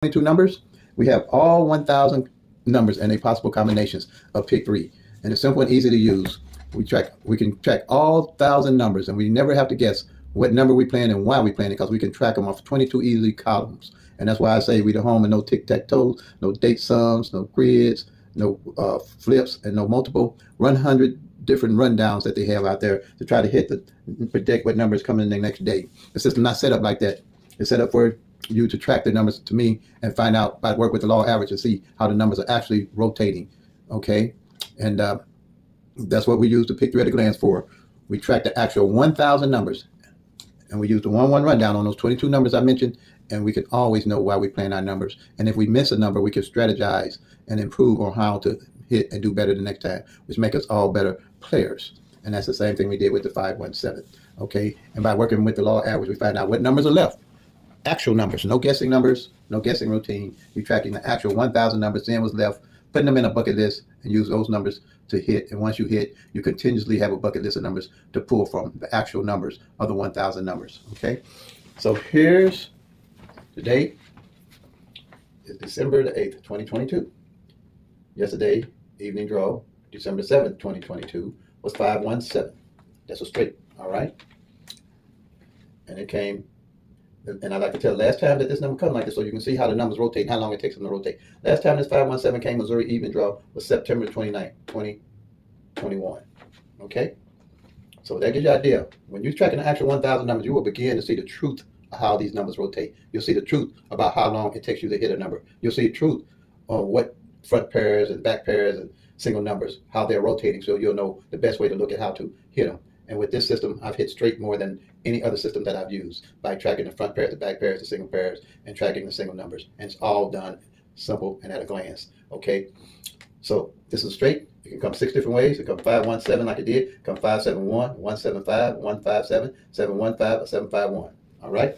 22 numbers, we have all 1,000 numbers and their possible combinations of pick three. And it's simple and easy to use. We can track all 1,000 numbers, and we never have to guess what number we playing and why we playing it, because we can track them off 22 easy columns. And that's why I say we the home and no tic-tac-toe, no date sums, no grids, no flips, and no multiple 100 different rundowns that they have out there to try to predict what number is coming in the next day. The system not set up like that. It's set up for you to track the numbers to me and find out, by work with the law of average, and see how the numbers are actually rotating. Okay, and that's what we use the pick three at a glance for. We track the actual 1,000 numbers, and we use the 1-1 rundown on those 22 numbers I mentioned, and we can always know why we plan our numbers. And if we miss a number, we can strategize and improve on how to hit and do better the next time, which make us all better players. And that's the same thing we did with the 5-1-7. Okay, and by working with the law of average, we find out what numbers are left. Actual numbers, no guessing numbers, no guessing routine. You're tracking the actual 1,000 numbers, then what's left, putting them in a bucket list, and use those numbers to hit. And once you hit, you continuously have a bucket list of numbers to pull from, the actual numbers of the 1,000 numbers. Okay, so here's the date. It's December the 8th, 2022. Yesterday, evening draw, December 7th, 2022, was 5-1-7. That's a straight, all right? And it came, and I like to tell last time that this number comes like this, so you can see how the numbers rotate and how long it takes them to rotate. Last time this 5-1-7 came, Missouri even draw, was September 29th, 2021. Okay? So that gives you an idea. When you're tracking the actual 1,000 numbers, you will begin to see the truth of how these numbers rotate. You'll see the truth about how long it takes you to hit a number. You'll see the truth on what front pairs and back pairs and single numbers, how they're rotating, so you'll know the best way to look at how to hit them. And with this system, I've hit straight more than any other system that I've used, by tracking the front pairs, the back pairs, the single pairs, and tracking the single numbers. And it's all done simple and at a glance. Okay, so this is straight. It can come 6 different ways. It can come 5-1-7 like it did. It can come 5-7-1, 1-7-5, 1-5-7, 7-1-5, or 7-5-1. All right.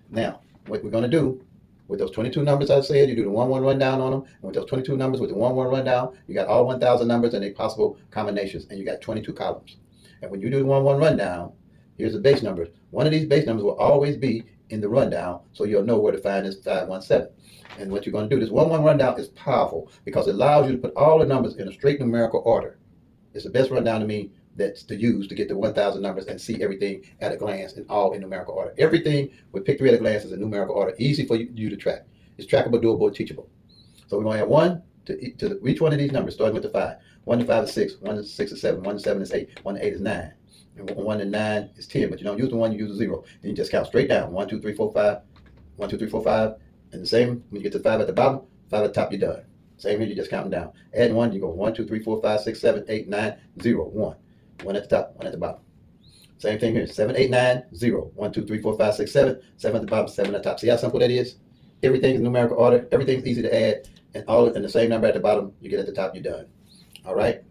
Now, what we're going to do with those 22 numbers I said, you do the 1-1 rundown on them. And with those 22 numbers, with the 1-1 rundown, you got all 1,000 numbers and their possible combinations, and you got 22 columns. And when you do the 1-1 rundown, here's the base numbers. One of these base numbers will always be in the rundown, so you'll know where to find this 5-1-7. And what you're going to do, this 1-1 rundown is powerful because it allows you to put all the numbers in a straight numerical order. It's the best rundown to me that's to use to get the 1,000 numbers and see everything at a glance and all in numerical order. Everything with pick three at a glance is in numerical order, easy for you to track. It's trackable, doable, teachable. So we're going to add 1 to each one of these numbers, starting with the 5. 1 to 5 is 6, 1 to 6 is 7, 1 to 7 is 8, 1 to 8 is 9. And 1 to 9 is 10, but you don't use the 1, you use the 0. Then you just count straight down. 1, 2, 3, 4, 5. 1, 2, 3, 4, 5. And the same, when you get to 5 at the bottom, 5 at the top, you're done. Same here, you're just counting down. Add 1, you go 1, 2, 3, 4, 5, 6, 7, 8, 9, 0, 1. 1 at the top, 1 at the bottom. Same thing here, 7, 8, 9, 0. 1, 2, 3, 4, 5, 6, 7. 7 at the bottom, 7 at the top. See how simple that is? Everything is numerical order. Everything's easy to add. And all in the same number at the bottom, you get at the top, you're done. All right?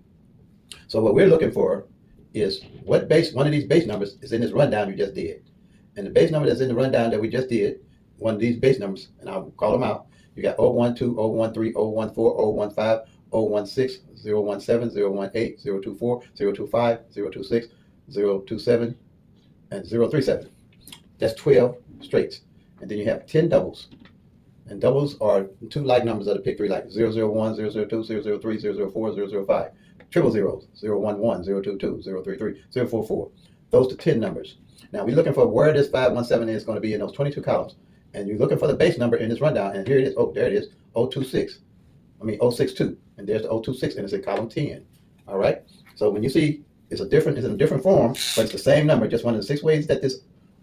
So what we're looking for is what one of these base numbers is in this rundown you just did. And the base number that's in the rundown that we just did, one of these base numbers, and I'll call them out. You got 012, 013, 014, 015, 016, 017, 018, 024, 025, 026, 027, and 037. That's 12 straights. And then you have 10 doubles. And doubles are 2 like numbers of the pick three, like 001, 002, 003, 004, 005. Triple zeros, 011, 022, 033, 044. Those are 10 numbers. Now we're looking for where this 5-1-7 is going to be in those 22 columns. And you're looking for the base number in this rundown. And here it is. Oh, there it is. 026. 062. And there's the 026, and it's in column 10. All right. So when you see it's in a different form, but it's the same number, just one of the 6 ways that this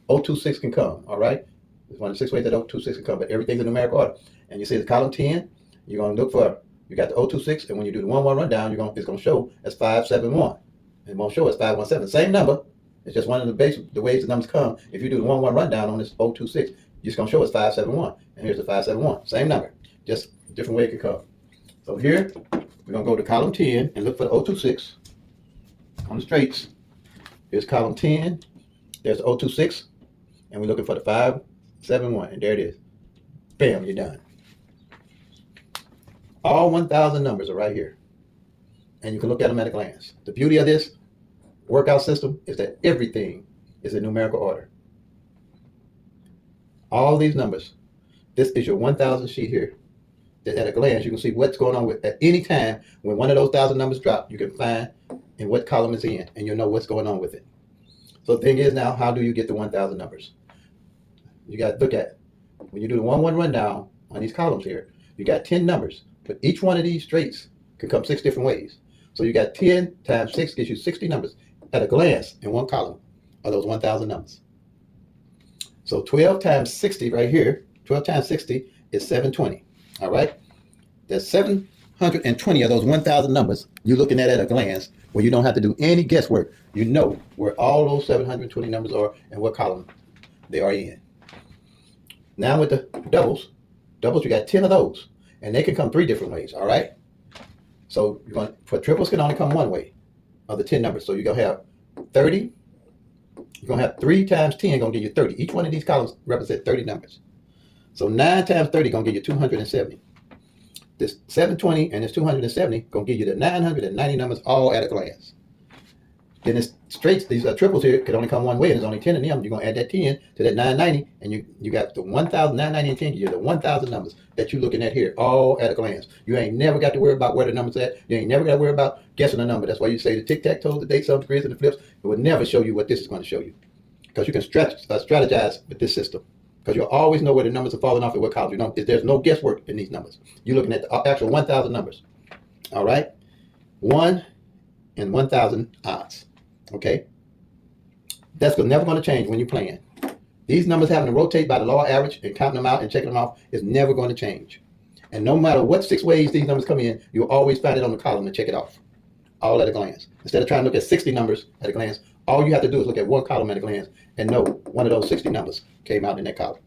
026 can come. All right. It's one of the 6 ways that 026 can come, but everything's in numerical order. And you see the column 10, you're going to look for, you got the 026, and when you do the 1-1 rundown, it's going to show as 5-7-1. It won't show as 5-1-7. Same number. It's just one of the ways the numbers come. If you do the 1-1 rundown on this 026, it's going to show as 5-7-1. And here's the 5-7-1. Same number. Just a different way it could come. So here, we're going to go to column 10 and look for the 026 on the straights. Here's column 10. There's the 026. And we're looking for the 5-7-1. And there it is. Bam, you're done. All 1,000 numbers are right here. And you can look at them at a glance. The beauty of this workout system is that everything is in numerical order. All these numbers This is your 1,000 sheet here. That at a glance, you can see what's going on with at any time when one of those 1,000 numbers drop. You can find in what column it's in, and you'll know what's going on with it. So the thing is now, how do you get the 1,000 numbers? You got to look at when you do the 1-1 rundown on these columns here. You got 10 numbers, but each one of these straights can come 6 different ways. So you got 10 times 6 gives you 60 numbers at a glance in one column of those 1,000 numbers. So 12 times 60 right here, 12 times 60 is 720. All right? There's 720 of those 1,000 numbers you're looking at a glance where you don't have to do any guesswork. You know where all those 720 numbers are and what column they are in. Now with the doubles, you got 10 of those, and they can come 3 different ways, all right? So for triples can only come one way of the 10 numbers. So you're going to have 30. You're going to have 3 times 10 going to give you 30. Each one of these columns represent 30 numbers. So 9 times 30 going to give you 270. This 720 and this 270 going to give you the 990 numbers all at a glance. Then it's straights, these triples here could only come one way, and there's only 10 of them. You're going to add that 10 to that 990, and you got the 1,000, 990 and 10, you the 1,000 numbers that you're looking at here, all at a glance. You ain't never got to worry about where the number's at. You ain't never got to worry about guessing the number. That's why you say the tic-tac-toe, the dates, the grids, and the flips. It will never show you what this is going to show you, because you can strategize with this system, because you'll always know where the numbers are falling off at what columns. You know, there's no guesswork in these numbers. You're looking at the actual 1,000 numbers. All right? 1 in 1,000 odds. Okay? That's never going to change when you're playing. These numbers having to rotate by the law of average and counting them out and checking them off is never going to change. And no matter what 6 ways these numbers come in, you'll always find it on the column and check it off. All at a glance. Instead of trying to look at 60 numbers at a glance, all you have to do is look at one column at a glance and know one of those 60 numbers came out in that column.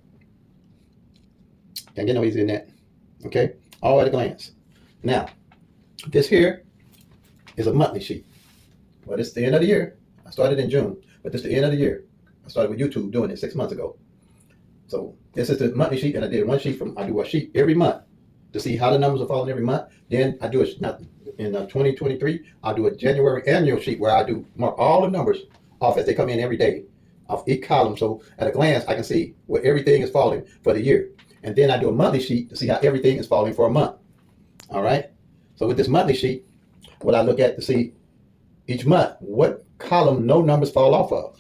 Can't get no easier than that. Okay? All at a glance. Now, this here is a monthly sheet. Well, this is the end of the year. I started in June, but this is the end of the year. I started with YouTube doing it 6 months ago. So this is the monthly sheet, and I do a sheet every month to see how the numbers are falling every month. Then I do in 2023, I'll do a January annual sheet where I do mark all the numbers off as they come in every day off each column. So at a glance, I can see where everything is falling for the year. And then I do a monthly sheet to see how everything is falling for a month. All right. So with this monthly sheet, what I look at to see each month, what column no numbers fall off of.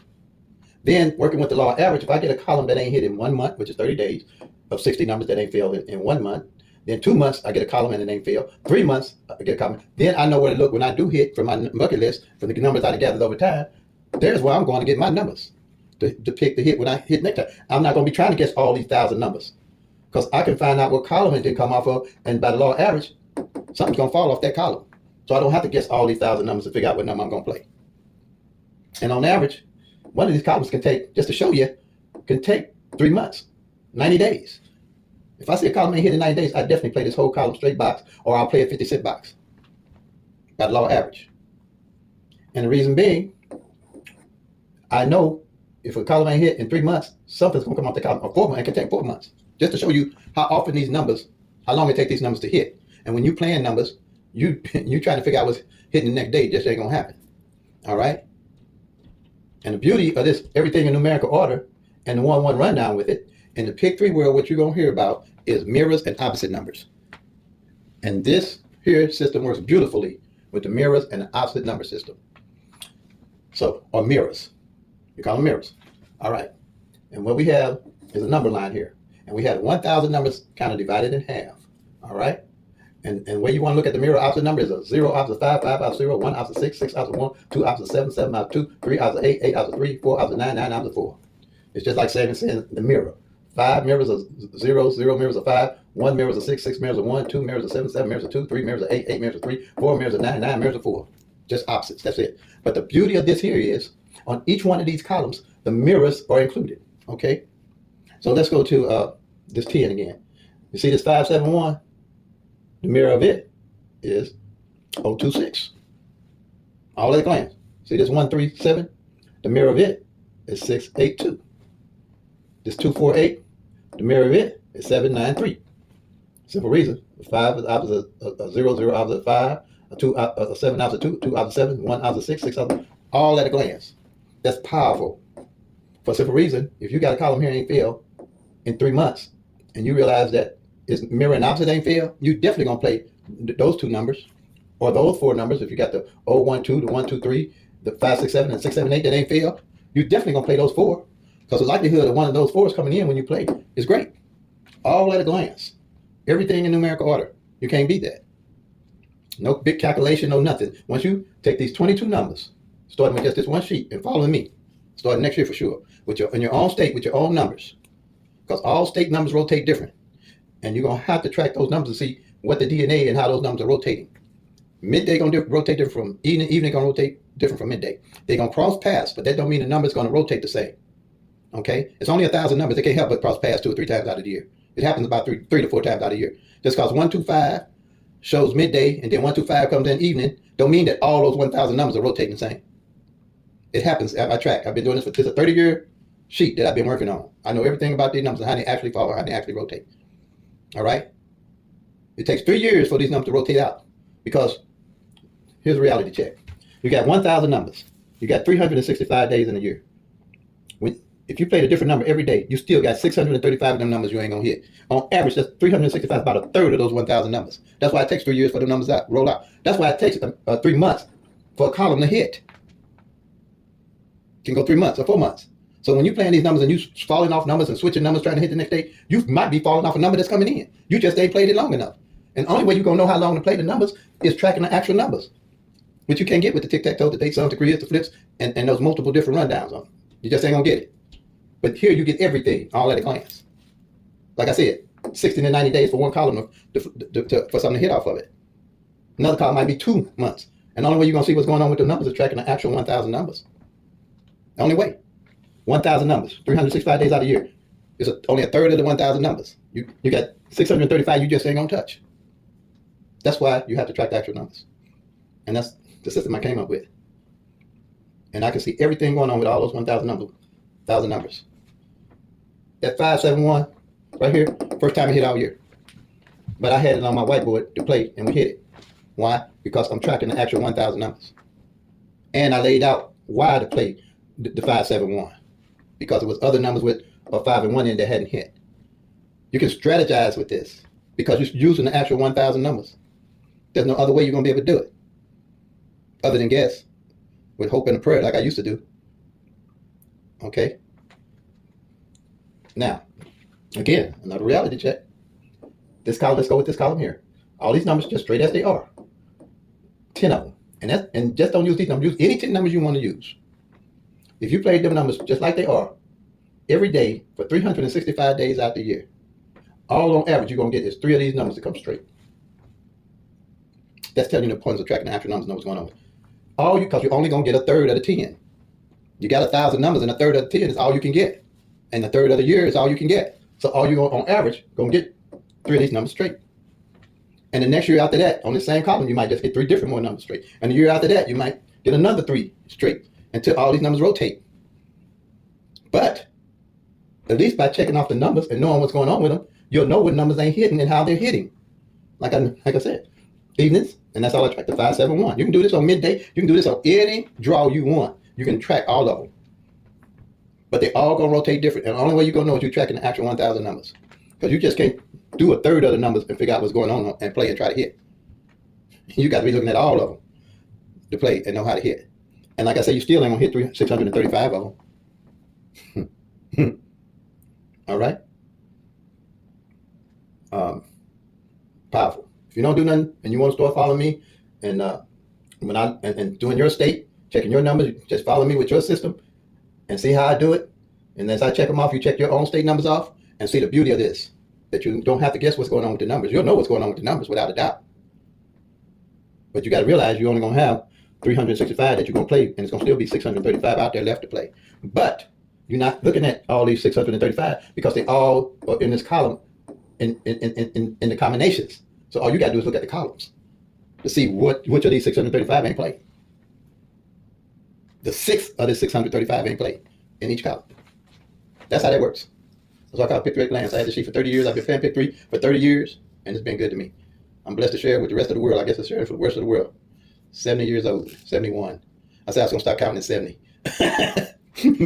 Then working with the law of average, if I get a column that ain't hit in 1 month, which is 30 days, of 60 numbers that ain't failed in 1 month, then 2 months, I get a column and it ain't failed. 3 months, I get a column. Then I know where to look when I do hit from my bucket list, from the numbers I gathered over time. There's where I'm going to get my numbers to pick the hit when I hit next time. I'm not going to be trying to guess all these 1,000 numbers, because I can find out what column it did come off of, and by the law of average, something's going to fall off that column. So I don't have to guess all these 1,000 numbers to figure out what number I'm going to play. And on average, one of these columns can take, just to show you, can take 3 months, 90 days. If I see a column ain't hit in 90 days, I definitely play this whole column straight box, or I'll play a 50-cent box by the law of average. And the reason being, I know if a column ain't hit in 3 months, something's going to come off the column, or 4 months. It can take 4 months, just to show you how often these numbers, how long it takes these numbers to hit. And when you playing numbers, you trying to figure out what's hitting the next day, just ain't going to happen. All right? And the beauty of this, everything in numerical order, and the 1-1 rundown with it, in the pick 3 world, what you're going to hear about is mirrors and opposite numbers. And this here system works beautifully with the mirrors and the opposite number system. So, or mirrors. You call them mirrors. All right. And what we have is a number line here. And we have 1,000 numbers kind of divided in half. All right. And where you want to look at the mirror opposite number is a 0 opposite 5, 5 opposite 0, 1 opposite 6, 6 opposite 1, 2 opposite 7, 7 opposite 2, 3 opposite 8, 8 opposite 3, 4 opposite 9, 9 opposite 4. It's just like saying the mirror. 5 mirrors are 0, 0 mirrors are 5, 1 mirrors are 6, 6 mirrors are 1, 2 mirrors are 7, 7 mirrors are 2, 3 mirrors are 8, 8 mirrors are 3, 4 mirrors are 9, 9 mirrors are 4. Just opposites. That's it. But the beauty of this here is, on each one of these columns, the mirrors are included. Okay? So let's go to this 10 again. You see this 571? The mirror of it is 026. All at a glance. See this 137? The mirror of it is 682. This 248, the mirror of it is 793. Simple reason. 5 is opposite 0, 0 opposite 5, 7 opposite 2, 2 opposite 7, 1 opposite 6, 6 opposite, all at a glance. That's powerful. For a simple reason, if you got a column here and ain't failed in 3 months, and you realize that it's mirror and opposite ain't fail, you definitely gonna play those two numbers or those four numbers. If you got the 012, the 123, the 567, and 678 that ain't fail, you definitely gonna play those four, because the likelihood of one of those fours coming in when you play is great. All at a glance, everything in numerical order. You can't beat that. No big calculation, no nothing. Once you take these 22 numbers, starting with just this one sheet and following me, starting next year for sure, with in your own state, with your own numbers, because all state numbers rotate different. And you're going to have to track those numbers to see what the DNA and how those numbers are rotating. Midday going to rotate different from evening. Evening going to rotate different from midday. They're going to cross paths, but that don't mean the number's going to rotate the same. Okay? It's only 1,000 numbers. They can't help but cross paths 2 or 3 times out of the year. It happens about three to four times out of the year. Just because 125 shows midday and then 125 comes in evening, don't mean that all those 1,000 numbers are rotating the same. It happens at my track. I've been doing this for a 30-year sheet that I've been working on. I know everything about these numbers and how they actually fall, how they actually rotate. All right? It takes 3 years for these numbers to rotate out, because here's a reality check. You got 1,000 numbers. You got 365 days in a year. If you played a different number every day, you still got 635 of them numbers you ain't going to hit. On average, that's 365, about a third of those 1,000 numbers. That's why it takes 3 years for the numbers out, roll out. That's why it takes 3 months for a column to hit. It can go 3 months or 4 months. So when you're playing these numbers and you falling off numbers and switching numbers trying to hit the next day, you might be falling off a number that's coming in. You just ain't played it long enough. And the only way you're going to know how long to play the numbers is tracking the actual numbers, which you can't get with the tic-tac-toe, the dates, the creates, the flips, and those multiple different rundowns on them. You just ain't going to get it. But here you get everything all at a glance. Like I said, 60 to 90 days for one column for something to hit off of it. Another column might be 2 months. And the only way you're going to see what's going on with the numbers is tracking the actual 1,000 numbers. The only way. 1,000 numbers, 365 days out of the year. It's only a third of the 1,000 numbers. You got 635 you just ain't going to touch. That's why you have to track the actual numbers. And that's the system I came up with. And I can see everything going on with all those 1,000 numbers. That 571 right here, first time I hit all year. But I had it on my whiteboard to play, and we hit it. Why? Because I'm tracking the actual 1,000 numbers. And I laid out why to play the 571. Because it was other numbers with a 5 and 1 in that hadn't hit. You can strategize with this because you're using the actual 1,000 numbers. There's no other way you're going to be able to do it other than guess with hope and a prayer like I used to do. Okay? Now, again, another reality check. This column, let's go with this column here. All these numbers just straight as they are. 10 of them. And just don't use these numbers. Use any 10 numbers you want to use. If you play them numbers just like they are, every day for 365 days out the year, all on average you're going to get is 3 of these numbers to come straight. That's telling you the importance of tracking the actual numbers, know what's going on. Because you're only going to get a third of the 10. You got 1,000 numbers, and a third of the 10 is all you can get. And a third of the year is all you can get. So all you're on average going to get 3 of these numbers straight. And the next year after that, on the same column, you might just get 3 different more numbers straight. And the year after that, you might get another 3 straight until all these numbers rotate. But at least by checking off the numbers and knowing what's going on with them, you'll know what numbers ain't hitting and how they're hitting. Like I said, evenings, and that's all I track, the 571. You can do this on midday. You can do this on any draw you want. You can track all of them. But they're all going to rotate different. And the only way you're going to know is you're tracking the actual 1,000 numbers. Because you just can't do a third of the numbers and figure out what's going on and play and try to hit. You got to be looking at all of them to play and know how to hit. And like I said, you still ain't going to hit 635 of them. All right? Powerful. If you don't do nothing and you want to start following me and doing your state, checking your numbers, just follow me with your system and see how I do it. And as I check them off, you check your own state numbers off and see the beauty of this, that you don't have to guess what's going on with the numbers. You'll know what's going on with the numbers without a doubt. But you got to realize you're only going to have 365 that you're going to play, and it's going to still be 635 out there left to play. But you're not looking at all these 635 because they all are in this column in the combinations. So all you got to do is look at the columns to see which of these 635 ain't played. The 6 of the 635 ain't played in each column. That's how that works. That's why I call it Pick 3 at glance. I had this sheet for 30 years. I've been playing Pick 3 for 30 years, and it's been good to me. I'm blessed to share it with the rest of the world. I guess I'm sharing it for the rest of the world. 70 years old, 71. I said I was going to stop counting at 70.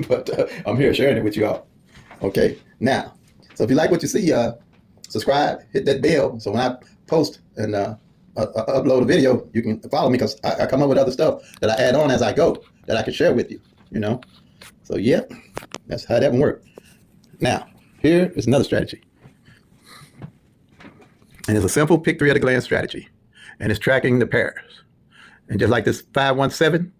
But I'm here sharing it with you all. Okay, now, so if you like what you see, subscribe, hit that bell, so when I post and upload a video, you can follow me, because I come up with other stuff that I add on as I go that I can share with you. You know, so yeah, that's how that one works. Now, here is another strategy, and it's a simple pick three at a glance strategy, and it's tracking the pairs. And just like this 517,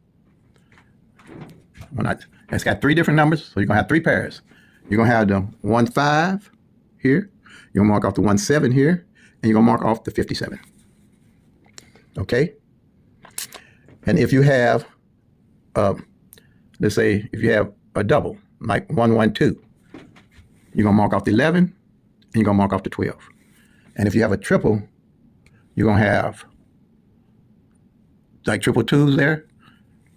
it's got three different numbers, so you're gonna have three pairs. You're gonna have the 15 here. You're gonna mark off the 17 here, and you're gonna mark off the 57. Okay. And if you have, let's say, if you have a double like 112, you're gonna mark off the 11, and you're gonna mark off the 12. And if you have a triple, you're gonna have like triple twos there.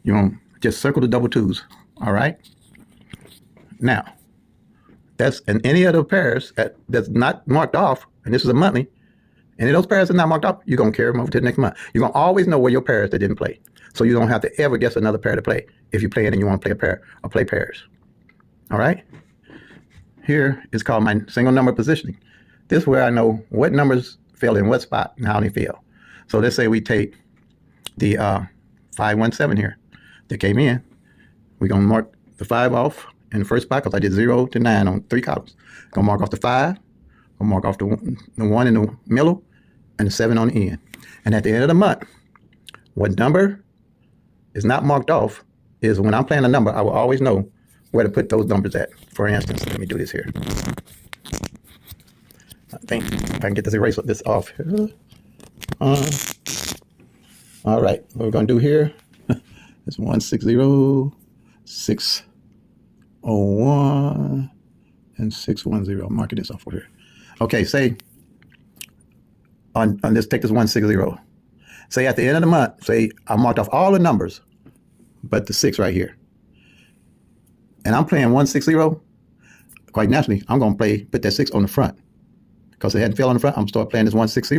You're gonna just circle the double twos. All right. Now, that's in any of the pairs that's not marked off, and this is a monthly, and if those pairs are not marked off, you're going to carry them over to the next month. You're going to always know where your pairs that didn't play. So you don't have to ever guess another pair to play if you're playing and you want to play a pair or play pairs. All right? Here is called my single number positioning. This is where I know what numbers fell in what spot and how they fell. So let's say we take the 517 here that came in. We're going to mark the 5 off in the first spot because I did 0 to 9 on 3 columns. Going to mark off the 5. Going to mark off the 1 in the middle and the 7 on the end. And at the end of the month, what number is not marked off is when I'm playing a number, I will always know where to put those numbers at. For instance, let me do this here. I think if I can get this eraser this off here. All right, what we're going to do here is 160, 601, and 610. I'm marking this off over here. Okay, say on let's take this 160. Say at the end of the month, say I marked off all the numbers but the 6 right here. And I'm playing 160, quite naturally, I'm going to put that 6 on the front. Because it hadn't fell on the front, I'm going to start playing this 160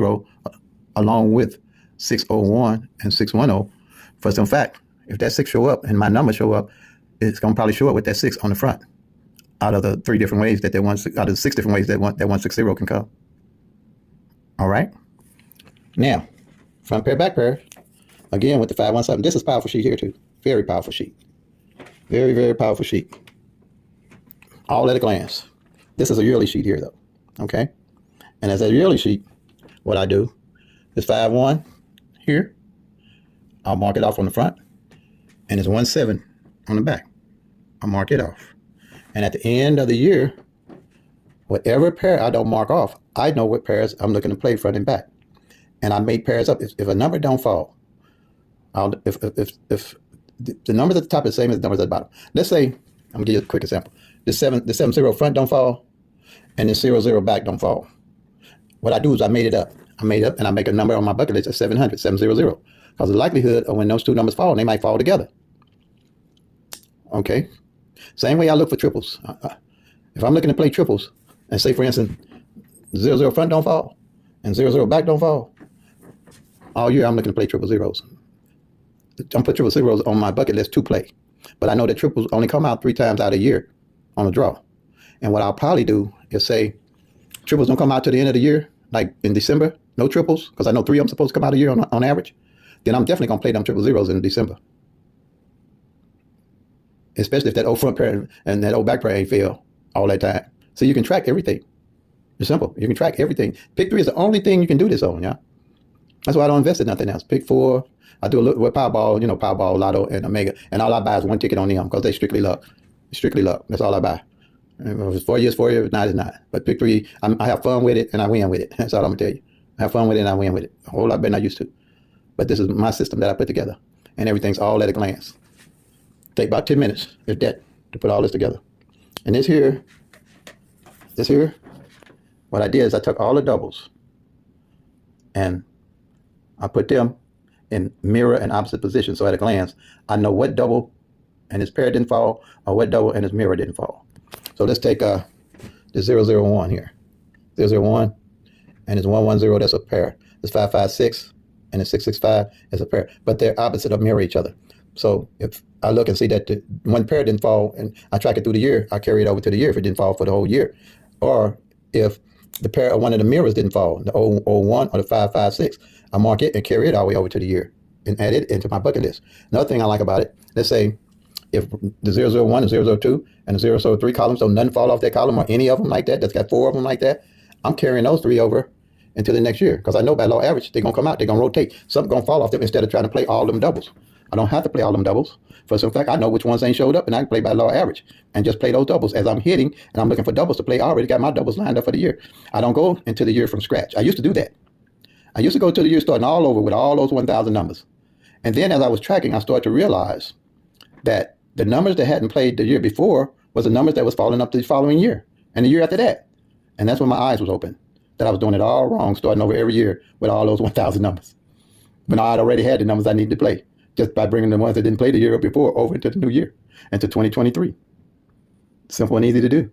along with 601 and 610. For some fact, if that 6 show up and my number show up, it's going to probably show up with that 6 on the front. Out of the 3 different ways that out of the 6 different ways that 160 can come. All right. Now, front pair, back pair. Again with the 517. This is powerful sheet here too. Very powerful sheet. Very, very powerful sheet. All at a glance. This is a yearly sheet here though. Okay. And as a yearly sheet, what I do is 5-1 here. I'll mark it off on the front. And it's 1-7 on the back. I'll mark it off. And at the end of the year, whatever pair I don't mark off, I know what pairs I'm looking to play front and back. And I make pairs up. If a number don't fall, if the numbers at the top are the same as the numbers at the bottom. Let's say, I'm gonna give you a quick example. The 7-0 front don't fall, and the 0-0 back don't fall. What I do is I made it up. And I make a number on my bucket list of 700, 700. Because the likelihood of when those two numbers fall, they might fall together. Okay. Same way I look for triples. If I'm looking to play triples, and say for instance, 0-0 front don't fall, and 0-0 back don't fall, all year I'm looking to play triple zeros. I'm put triple zeros on my bucket list to play. But I know that triples only come out 3 times out a year on a draw. And what I'll probably do is say, triples don't come out to the end of the year, like in December, no triples, because I know 3 of them supposed to come out a year on average. Then I'm definitely going to play them triple zeros in December. Especially if that old front pair and that old back pair ain't fail all that time. So you can track everything. It's simple. You can track everything. Pick 3 is the only thing you can do this on, yeah? That's why I don't invest in nothing else. Pick 4. I do a little with Powerball, Powerball, Lotto, and Omega. And all I buy is 1 ticket on them because they strictly luck. Strictly luck. That's all I buy. If it's 4 years, 4 years. If not, it's not. But pick 3, I have fun with it and I win with it. That's all I'm going to tell you. I have fun with it and I win with it. A whole lot better than I used to. But this is my system that I put together. And everything's all at a glance. Take about 10 minutes, if that, to put all this together. And this here, what I did is I took all the doubles and I put them in mirror and opposite positions. So at a glance, I know what double and its pair didn't fall or what double and its mirror didn't fall. So let's take the 001 here. 001 and it's 110, that's a pair. It's 556 and it's 665 is a pair. But they're opposite of mirror each other. So if I look and see that the 1 pair didn't fall and I track it through the year, I carry it over to the year if it didn't fall for the whole year. Or if the pair of one of the mirrors didn't fall, the 001 or the 556. I mark it and carry it all the way over to the year and add it into my bucket list. Another thing I like about it, let's say if the 001, the 002, and the 003 columns, so nothing fall off that column or any of them like that, that's got 4 of them like that, I'm carrying those 3 over into the next year because I know by law average, they're going to come out, they're going to rotate. Something's going to fall off them instead of trying to play all them doubles. I don't have to play all them doubles. For some fact, I know which ones ain't showed up, and I can play by law average and just play those doubles. As I'm hitting and I'm looking for doubles to play, I already got my doubles lined up for the year. I don't go into the year from scratch. I used to do that. I used to go to the year starting all over with all those 1,000 numbers. And then as I was tracking, I started to realize that the numbers that hadn't played the year before was the numbers that was falling up the following year and the year after that. And that's when my eyes was open, that I was doing it all wrong, starting over every year with all those 1,000 numbers. When I had already had the numbers I needed to play, just by bringing the ones that didn't play the year before over into the new year, into 2023. Simple and easy to do.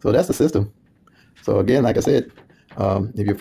So that's the system. So again, like I said, if you're